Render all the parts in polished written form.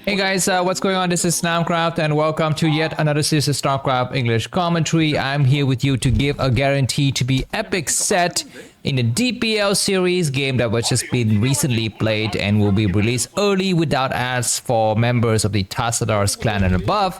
Hey guys, what's going on? This is Namkraft and welcome to yet another series of Starcraft English commentary. I'm here with you to give a guarantee to be epic set in the DPL series game that was just been recently played and will be released early without ads for members of the Tassadars clan and above.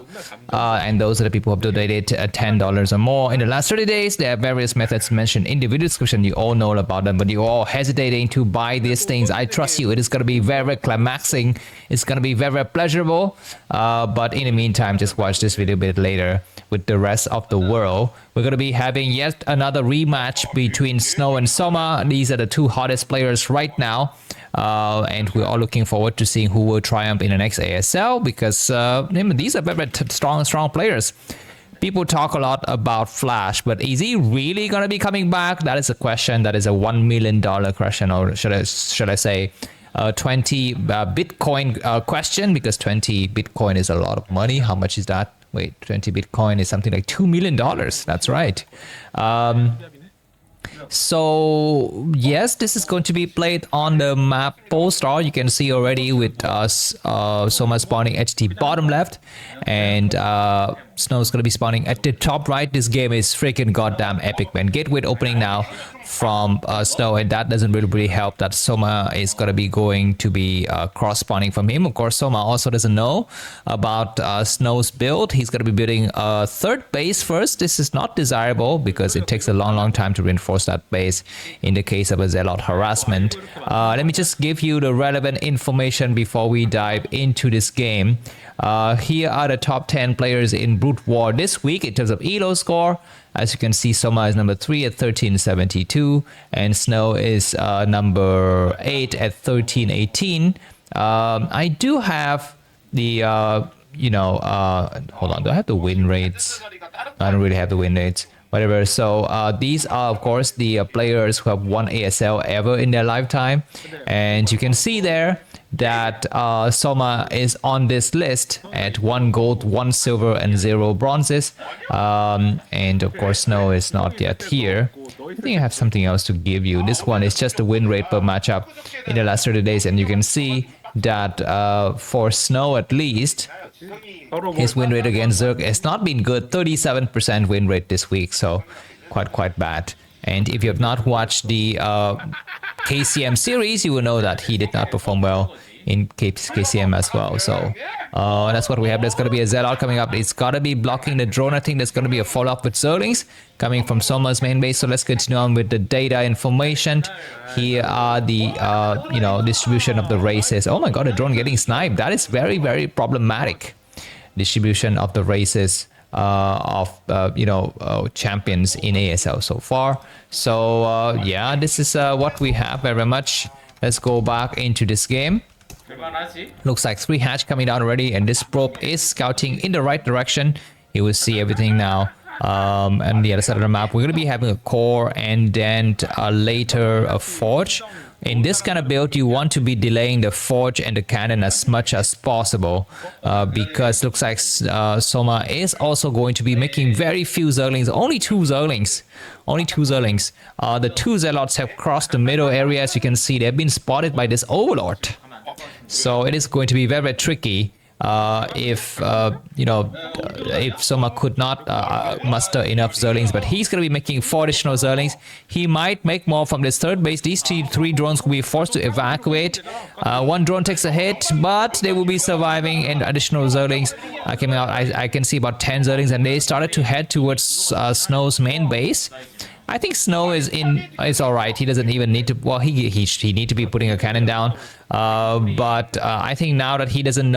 And those are the people who have donated $10 or more in the last 30 days. There are various methods mentioned in the video description. You all know about them, but you're all hesitating to buy these things. I trust you. It is going to be very climaxing. It's going to be very pleasurable. But in the meantime, just watch this video a bit later with the rest of the world. We're going to be having yet another rematch between Snow and Soma. These are the two hottest players right now. And we're all looking forward to seeing who will triumph in the next ASL because these are very strong players. People talk a lot about Flash, but is he really going to be coming back? That is a question. That is a $1 million question, or should I say 20 Bitcoin question, because 20 Bitcoin is a lot of money. How much is that? Wait, 20 Bitcoin is something like $2 million. That's right. So yes, this is going to be played on the map Polestar. You can see already with Soma spawning at the bottom left, and Snow is going to be spawning at the top right. This game is freaking goddamn epic, man. Gateway opening now from Snow, and that doesn't really help that Soma is going to be cross spawning from him. Of course, Soma also doesn't know about Snow's build. He's going to be building a third base first. This is not desirable because it takes a long time to reinforce that base in the case of a Zealot harassment. Let me just give you the relevant information before we dive into this game. Here are the top 10 players in Broodwar this week in terms of ELO score. As you can see, Soma is number 3 at 1372, and Snow is number 8 at 1318. I do have the, hold on, do I have the win rates? I don't really have the win rates. Whatever. So these are, of course, the players who have won ASL ever in their lifetime. And you can see there that Soma is on this list at 1 gold, 1 silver, and 0 bronzes. And of course, Snow is not yet here. I think I have something else to give you. This one is just the win rate per matchup in the last 30 days. And you can see that for Snow at least, his win rate against Zerg has not been good. 37% win rate this week, so quite bad. And if you have not watched the KCM series, you will know that he did not perform well in KCM as well. So that's what we have. There's going to be a Zealot coming up. It's got to be blocking the drone. I think there's going to be a follow-up with Zerglings coming from Soma's main base. So let's continue on with the data information. Here are the distribution of the races. Oh my god, a drone getting sniped. That is very problematic. Distribution of the races of champions in ASL so far. So yeah, this is what we have very much. Let's go back into this game. Looks like 3 hatch coming down already, and this probe is scouting in the right direction. You will see everything now. And the other side of the map, we're going to be having a core and then later a forge. In this kind of build, you want to be delaying the forge and the cannon as much as possible because looks like Soma is also going to be making very few Zerglings, only 2 Zerglings. The 2 Zealots have crossed the middle area. As you can see, they've been spotted by this Overlord. So it is going to be very tricky if Soma could not muster enough Zerglings, but he's going to be making 4 additional Zerglings. He might make more from this third base. These 3 drones will be forced to evacuate. 1 drone takes a hit, but they will be surviving, and additional Zerglings are coming out. I can see about 10 Zerglings, and they started to head towards Snow's main base. I think Snow is all right. He doesn't even need to. Well, he need to be putting a cannon down. But I think now that he doesn't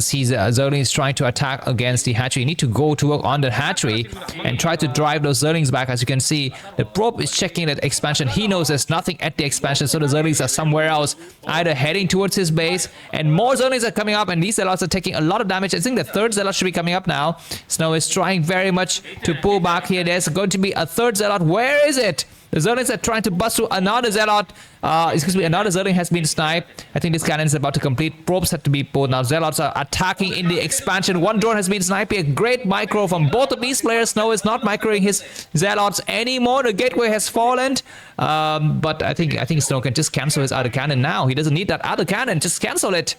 see Zerglings trying to attack against the hatchery, you need to go to work on the hatchery and try to drive those Zerglings back. As you can see, the probe is checking that expansion. He knows there's nothing at the expansion, so the Zerglings are somewhere else, either heading towards his base, and more Zerglings are coming up, and these Zealots are taking a lot of damage. I think the third Zealot should be coming up now. Snow is trying very much to pull back here. There's going to be a third Zealot. Where is it? The Zerlings are trying to bust through another Zealot. Another Zerling has been sniped. I think this cannon is about to complete. Probes have to be pulled. Now Zealots are attacking in the expansion. One drone has been sniping. A great micro from both of these players. Snow is not microing his Zealots anymore. The gateway has fallen. But I think Snow can just cancel his other cannon now. He doesn't need that other cannon. Just cancel it.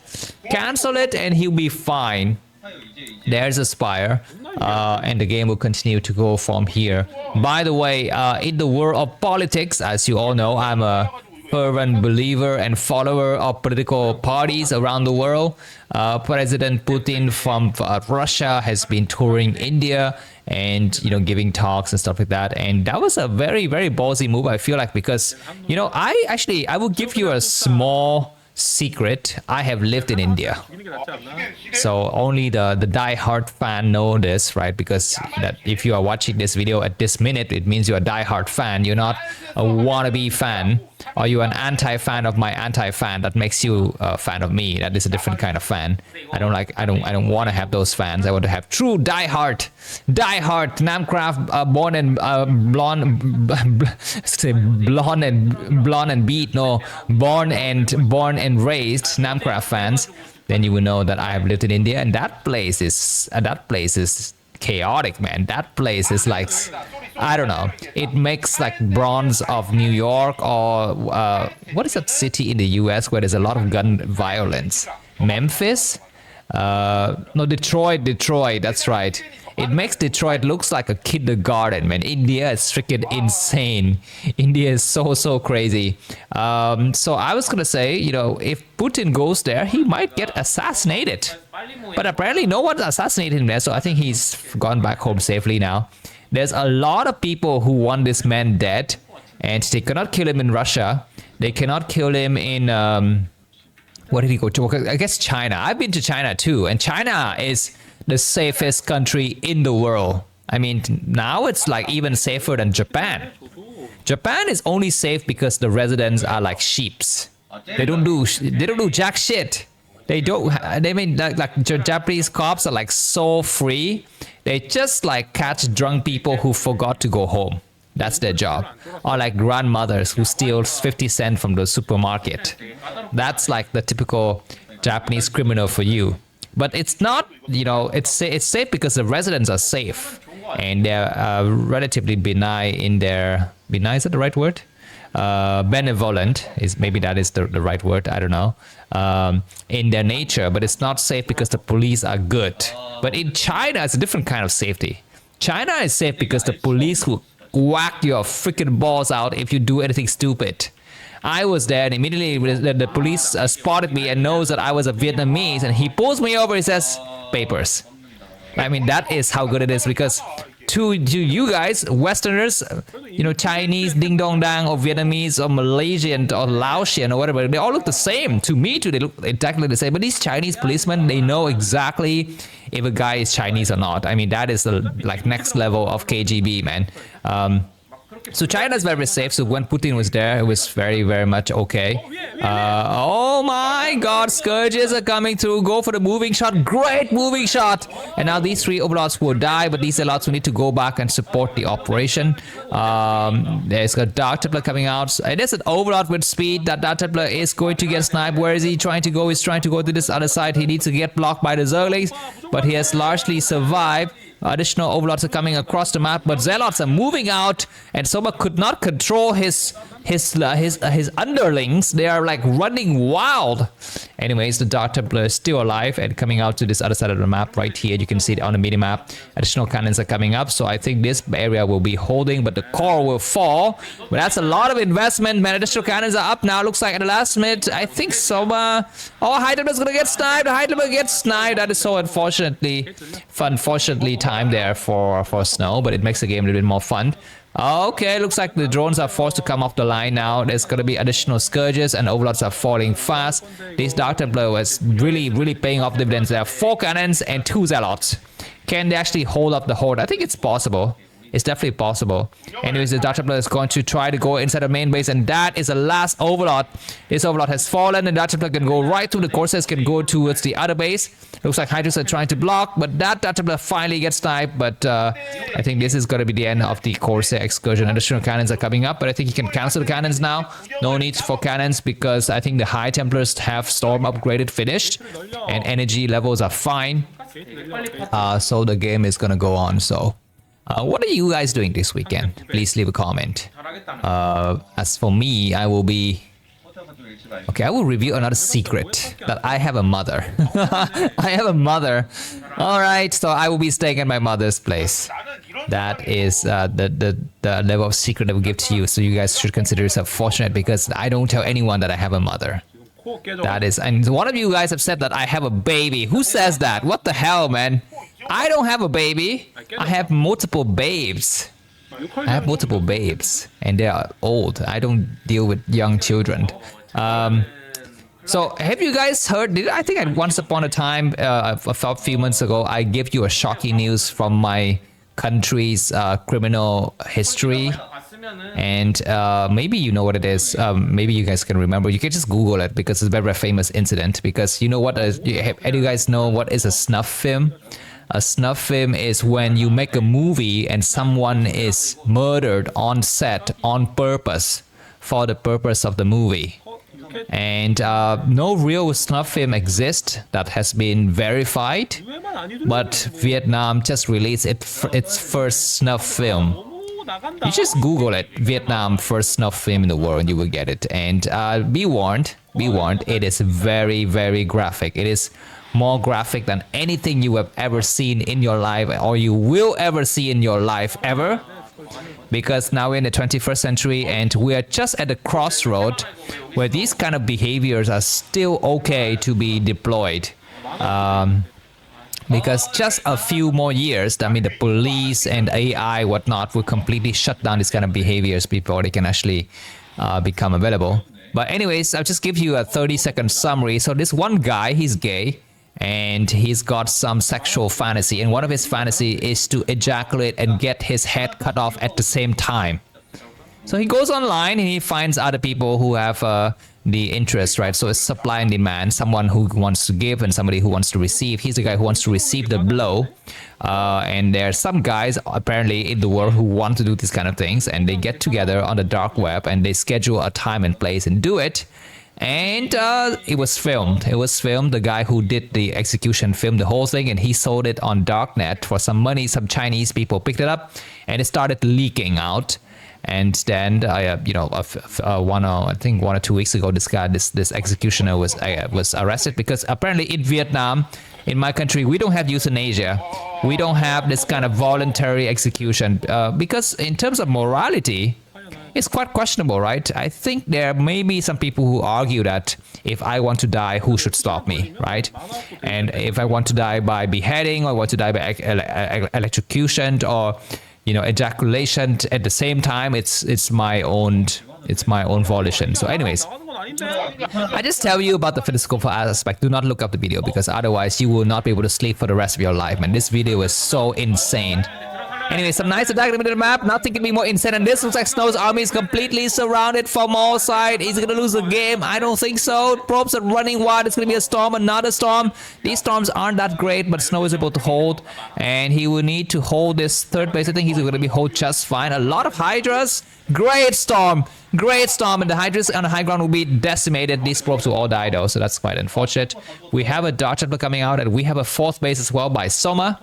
Cancel it and he'll be fine. There's a Spire, and the game will continue to go from here. By the way, in the world of politics, as you all know, I'm a fervent believer and follower of political parties around the world. President Putin from Russia has been touring India and giving talks and stuff like that, and that was a very, very ballsy move, I feel like, because I will give you a small secret. I have lived in India, so only the die-hard fan know this, right? Because that if you are watching this video at this minute, it means you're a die-hard fan. You're not a wannabe fan, or you're an anti-fan of my anti-fan. That makes you a fan of me. That is a different kind of fan. I don't want to have those fans. I want to have true die-hard Namkraft, born and blonde and beat. No, born and raised Namkraft fans. Then you will know that I have lived in India, and that place is chaotic, man. That place is like, I don't know, it makes like bronze of New York, or what is that city in the US where there's a lot of gun violence? Memphis? No, Detroit, that's right. It makes Detroit looks like a kindergarten, man. India is freaking insane. India is so crazy. So I was gonna say, if Putin goes there, he might get assassinated. But apparently no one assassinated him there, so I think he's gone back home safely now. There's a lot of people who want this man dead, and they cannot kill him in Russia. They cannot kill him in where did he go to? I guess China. I've been to China too, and China is the safest country in the world. I mean, now it's like even safer than Japan. Japan is only safe because the residents are like sheeps. They don't do jack shit. They mean like Japanese cops are like so free. They just like catch drunk people who forgot to go home. That's their job. Or like grandmothers who steal 50 cents from the supermarket. That's like the typical Japanese criminal for you. But it's not, it's safe because the residents are safe. And they're relatively benign in their... Benign, is that the right word? Benevolent, maybe that is the right word, I don't know. In their nature, but it's not safe because the police are good. But in China, it's a different kind of safety. China is safe because the police will whack your freaking balls out if you do anything stupid. I was there, and immediately the police spotted me and knows that I was a Vietnamese, and he pulls me over. He says, "Papers." I mean, that is how good it is, because to you guys, Westerners, Chinese, Ding Dong Dang, or Vietnamese, or Malaysian, or Laotian, or whatever, they all look the same. To me, too, they look exactly the same. But these Chinese policemen, they know exactly if a guy is Chinese or not. I mean, that is the like next level of KGB, man. So China is very safe. So when Putin was there, it was very, very much okay. Oh my God, Scourges are coming through. Go for the moving shot. Great moving shot. And now these three overlords will die, but these overlords will need to go back and support the operation. There's a Dark Templar coming out. It is an overlord with speed. That Dark Templar is going to get sniped. Where is he trying to go? He's trying to go to this other side. He needs to get blocked by the Zerglings, but he has largely survived. Additional overlords are coming across the map, but Zealots are moving out, and Soma could not control his underlings. They are like running wild. Anyways, the Dark Templar is still alive and coming out to this other side of the map right here. You can see it on the mini-map. Additional cannons are coming up, so I think this area will be holding, but the core will fall. But that's a lot of investment, man. Additional cannons are up now. Looks like at the last minute, I think Soma... Oh, High Templar is gonna get sniped. High Templar gets sniped. That is so unfortunately timed there for Snow, but it makes the game a little bit more fun. Okay, looks like the drones are forced to come off the line now. There's going to be additional Scourges, and overlords are falling fast. This Dark Templar was really paying off dividends. There are 4 cannons and 2 Zealots. Can they actually hold up the horde? I think it's possible. It's definitely possible. Anyways, the Dark Templar is going to try to go inside the main base, and that is the last Overlord. This Overlord has fallen, and Dark Templar can go right through the Corsairs, can go towards the other base. Looks like Hydras are trying to block, but that Dark Templar finally gets sniped. But I think this is going to be the end of the Corsair excursion. Additional cannons are coming up, but I think he can cancel the cannons now. No need for cannons because I think the High Templars have Storm upgraded finished, and energy levels are fine. So the game is gonna go on. So what are you guys doing this weekend? Please leave a comment. As for me, I will be okay. I will reveal another secret that I have a mother. I have a mother. All right, so I will be staying at my mother's place. That is the level of secret I will give to you. So you guys should consider yourself fortunate because I don't tell anyone that I have a mother. That is, and one of you guys have said that I have a baby. Who says that? What the hell, man? I don't have a baby. I have multiple babes. I have multiple babes, and they are old. I don't deal with young children. So have you guys heard? I think once upon a time, a few months ago, I gave you a shocking news from my country's criminal history. And maybe you know what it is. Maybe you guys can remember. You can just Google it because it's a very, very famous incident. Because you know what? Do you guys know what is a snuff film? A snuff film is when you make a movie and someone is murdered on set on purpose for the purpose of the movie. And no real snuff film exists that has been verified. But Vietnam just released its first snuff film. You just Google it, Vietnam first snuff film in the world, and you will get it. And be warned, it is very, very graphic. It is more graphic than anything you have ever seen in your life or you will ever see in your life ever. Because now we're in the 21st century and we are just at the crossroad where these kind of behaviors are still okay to be deployed. Because just a few more years, I mean, the police and AI, whatnot, will completely shut down these kind of behaviors before they can actually become available. But anyways, I'll just give you a 30-second summary. So this one guy, he's gay, and he's got some sexual fantasy. And one of his fantasy is to ejaculate and get his head cut off at the same time. So he goes online and he finds other people who have the interest, right? So it's supply and demand, someone who wants to give and somebody who wants to receive. He's the guy who wants to receive the blow. And there are some guys apparently in the world who want to do these kind of things, and they get together on the dark web and they schedule a time and place and do it. And it was filmed. The guy who did the execution filmed the whole thing, and he sold it on darknet for some money. Some Chinese people picked it up, and it started leaking out. And then, I think 1 or 2 weeks ago, this executioner was arrested because apparently in Vietnam, in my country, we don't have euthanasia. We don't have this kind of voluntary execution because in terms of morality, it's quite questionable, right? I think there may be some people who argue that if I want to die, who should stop me, right? And if I want to die by beheading, or I want to die by electrocution, or ejaculation at the same time, it's my own volition. So anyways, I just tell you about the physical aspect. Do not look up the video because otherwise you will not be able to sleep for the rest of your life, man. This video is so insane. Anyway, some nice attack in the middle of the map. Nothing can be more insane than this. Looks like Snow's army is completely surrounded from all sides. Is he gonna lose the game? I don't think so. Probes are running wild. It's gonna be a storm, another storm. These storms aren't that great, but Snow is able to hold, and he will need to hold this third base. I think he's gonna be hold just fine. A lot of Hydras. Great storm, and the Hydras on the high ground will be decimated. These probes will all die though, so that's quite unfortunate. We have a Dark Templar coming out, and we have a fourth base as well by Soma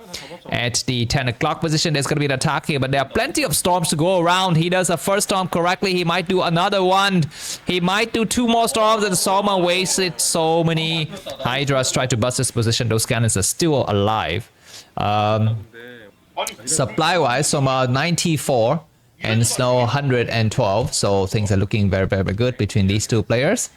at the 10 o'clock position. There's gonna be an attack here, but there are plenty of storms to go around. He does a first storm correctly. He might do another one. He might do 2 more storms, and Soma wasted so many Hydras. Try to bust his position. Those cannons are still alive. Supply-wise, Soma 94. And Snow 112, so things are looking very, very good between these two players.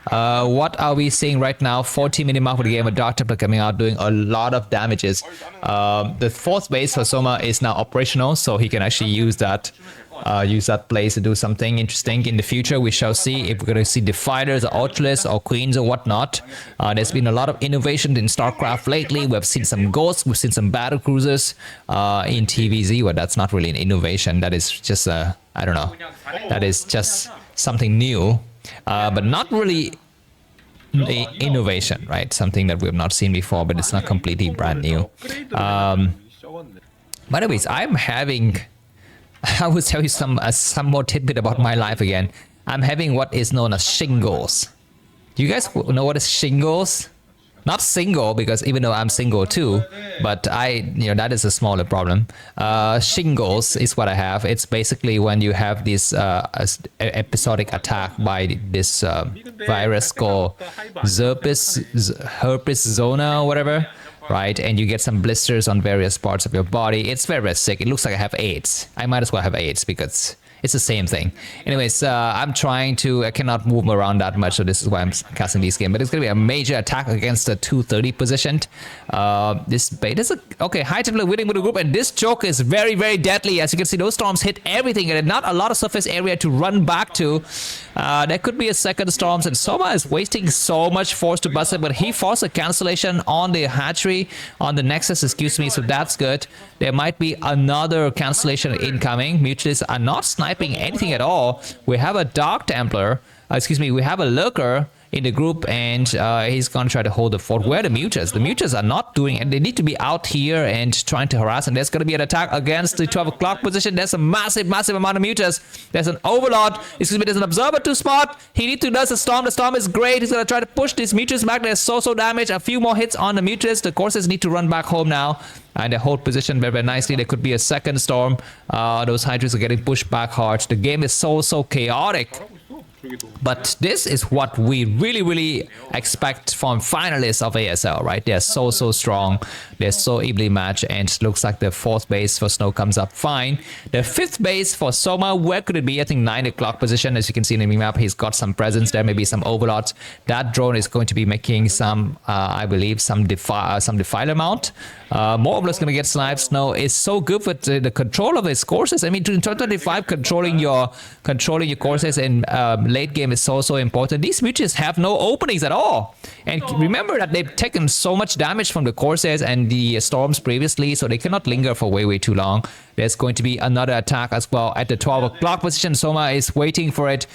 What are we seeing right now? 40 minute mark for the game. A Dark Templar coming out doing a lot of damages. The fourth base for Soma is now operational, so he can actually use that use that place to do something interesting in the future. We shall see if we're going to see defilers or ultras or queens or whatnot. There's been a lot of innovation in Starcraft lately. We've seen some ghosts, we've seen some battle cruisers in TVZ. Well, that's not really an innovation. That is just I don't know. That is just something new, but not really innovation, right? Something that we have not seen before, but it's not completely brand new. By the way, I'm having, I will tell you some more tidbit about my life again. I'm having what is known as shingles. Do you guys know what is shingles? Not single, because even though I'm single too, but that is a smaller problem. Shingles is what I have. It's basically when you have this episodic attack by this virus called herpes zona or whatever, right? And you get some blisters on various parts of your body. It's very, very sick. It looks like I have AIDS. I might as well have AIDS because it's the same thing. Anyways, I cannot move around that much, so this is why I'm casting this game. But it's going to be a major attack against the 230 positioned. Okay, high temperature winning with the group, and this choke is very, very deadly. As you can see, those storms hit everything, and not a lot of surface area to run back to. There could be a second storms, and Soma is wasting so much force to bust it, but he forced a cancellation on the hatchery, on the Nexus, excuse me, so that's good. There might be another cancellation incoming. Mutualists are not sniping anything at all. We have a Dark Templar, we have a Lurker in the group, and he's gonna try to hold the fort. Where are the Muters? The Muters are not doing it. They need to be out here and trying to harass, and there's gonna be an attack against the 12 o'clock position. There's a massive amount of Muters. There's an Overlord, there's an Observer to spot. He needs to do the Storm. The Storm is great. He's gonna try to push these Muters back. There's so damage. A few more hits on the Muters. The Corsairs need to run back home now, and they hold position very, very nicely. There could be a second storm. Those Hydras are getting pushed back hard. The game is so chaotic. But this is what we really expect from finalists of ASL, right? They're so strong. They're so evenly matched, and it looks like the fourth base for Snow comes up fine. The fifth base for Soma, where could it be? I think 9 o'clock position. As you can see in the map, he's got some presence there, maybe some overlords. That drone is going to be making some, I believe, some defiler mount. More overlords going to get sniped. Snow is so good with the control of his courses. I mean, in 2025, controlling your courses in late game is so important. These Mutants have no openings at all. And remember that they've taken so much damage from the Corsairs and the Storms previously, so they cannot linger for way too long. There's going to be another attack as well at the 12 o'clock position. Soma is waiting for it.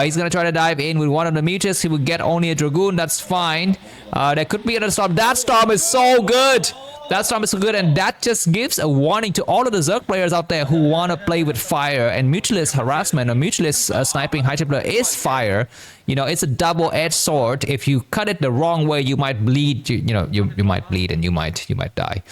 He's going to try to dive in with one of the Mutants. He will get only a Dragoon. That's fine. There could be another Storm. That Storm is so good. That Storm is so good, and that just gives a warning to all of the Zerg players out there who want to play with fire. And Mutualist harassment or Mutualist sniping High Templar is fire. You know, it's a double-edged sword. If you cut it the wrong way, you might bleed. You might bleed, and you might die.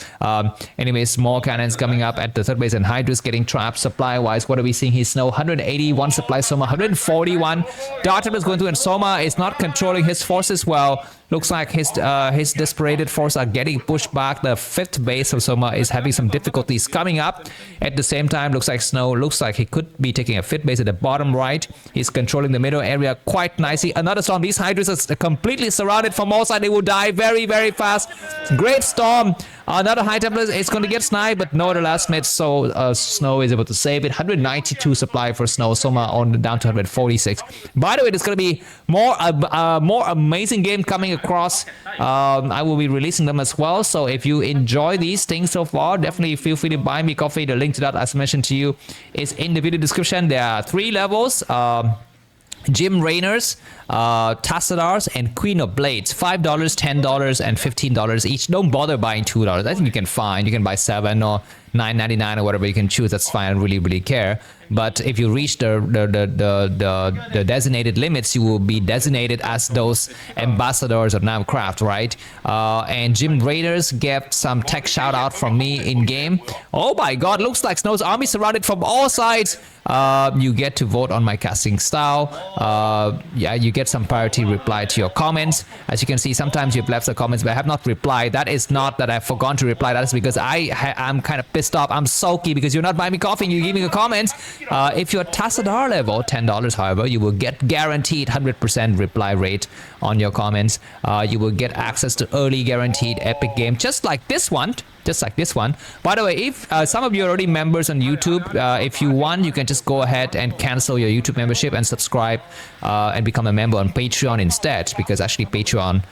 Anyways, more cannons coming up at the third base, and Hydra's getting trapped. Supply-wise, what are we seeing? He's Snow 181 supply, Soma 141. Dark Templar is going through, and Soma is not controlling his forces well. Looks like his desperated forces are getting pushed back. The fifth base of Soma is having some difficulties coming up. At the same time, looks like Snow he could be taking a fifth base at the bottom right. He's controlling the middle area quite nicely. Another storm. These Hydras are completely surrounded from all sides. They will die very, very fast. Great storm. Another High Templar is going to get sniped, but no, the last minute, so Snow is able to save it. 192 supply for Snow. Soma down to 146. By the way, there's going to be more amazing game coming across. I will be releasing them as well. So if you enjoy these things so far, definitely feel free to buy me coffee. The link to that, as mentioned to you, is in the video description. There are 3 levels. Gym Rainers, Tassadars, and Queen of Blades. $5, $10, and $15 each. Don't bother buying $2. I think you can find. You can buy 7 or $9.99 or whatever you can choose. That's fine. I don't really care. But if you reach the designated limits, you will be designated as those ambassadors of Namkraft, right? And Gym Raiders get some tech shout out from me in game. Oh my God! Looks like Snow's army surrounded from all sides. You get to vote on my casting style. Yeah, you get some priority reply to your comments. As you can see, sometimes you've left the comments, but I have not replied. That is not that I've forgotten to reply. That is because I'm kind of pissed off. I'm sulky because you're not buying me coffee and you give me a comment. If you're Tassadar level, $10, however, you will get guaranteed 100% reply rate on your comments. You will get access to early guaranteed epic game, just like this one. By the way, if some of you are already members on YouTube, if you want, you can just go ahead and cancel your YouTube membership and subscribe and become a member on Patreon instead, because actually Patreon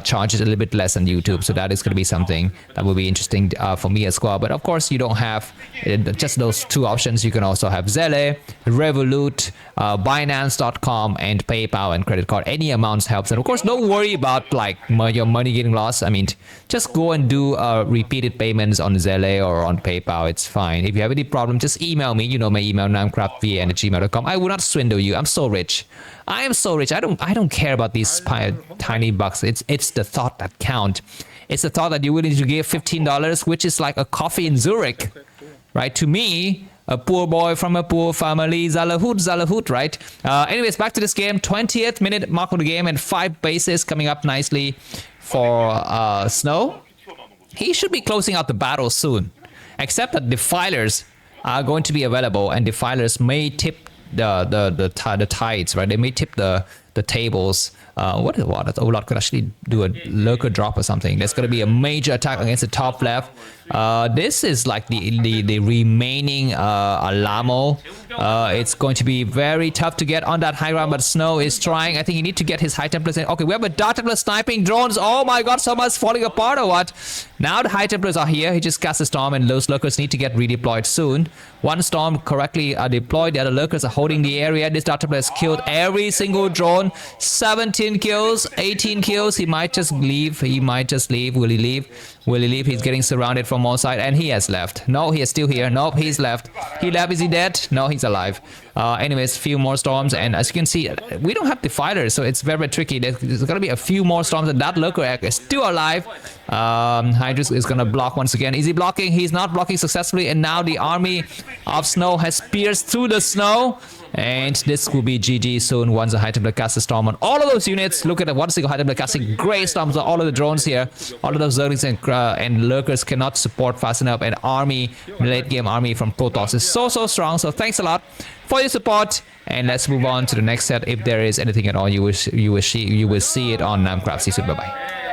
charges a little bit less than YouTube, so that is going to be something that will be interesting for me as well. But of course, you don't have just those two options. You can also have Zelle, Revolut, Binance.com, and PayPal and credit card. Any amounts helps, and of course, don't worry about like your money getting lost. I mean, just go and do repeated payments on Zelle or on PayPal. It's fine. If you have any problem, just email me. You know my email, namkraftvn@gmail.com. I will not swindle you. I'm so rich. I am so rich. I don't care about these tiny bucks. It's the thought that count. It's the thought that you're willing to give $15, which is like a coffee in Zurich, right? To me, a poor boy from a poor family, Zalahut, right? Anyways, back to this game. 20th minute mark of the game and 5 bases coming up nicely for Snow. He should be closing out the battle soon, except that Defilers are going to be available, and Defilers may tip the tides, right? They may tip the tables. What Olot could actually do a lurker drop or something. There's going to be a major attack against the top left. This is like the remaining Alamo. It's going to be very tough to get on that high ground, but Snow is trying. I think you need to get his High Templars in. Okay, we have a Dark Templar sniping drones. Oh my god, Soma's falling apart or what? Now the High Templars are here. He just cast a storm, and those lurkers need to get redeployed soon. One storm correctly deployed. The other lurkers are holding the area. This Dark Templar has killed every single drone. 17 kills, 18 kills. He might just leave. Will he leave? He's getting surrounded from all sides, and he has left. No, he is still here. Nope, he's left. He left. Is he dead? No, he's alive. Anyways, few more storms, and as you can see, we don't have Defilers, so it's very, very tricky. There's gonna be a few more storms, and that lurker is still alive. Hydrus is gonna block once again. Is he blocking? He's not blocking successfully, and now the army of Snow has pierced through the snow. And this will be GG soon once the High Templar casts a storm on all of those units. Look at that, one single High Templar casting great storms on all of the drones here. All of those Zerglings and lurkers cannot support fast enough. An army, late game army from Protoss is so strong. So thanks a lot for your support. And let's move on to the next set. If there is anything at all, you will see it on Namkraft. See you soon. Bye bye.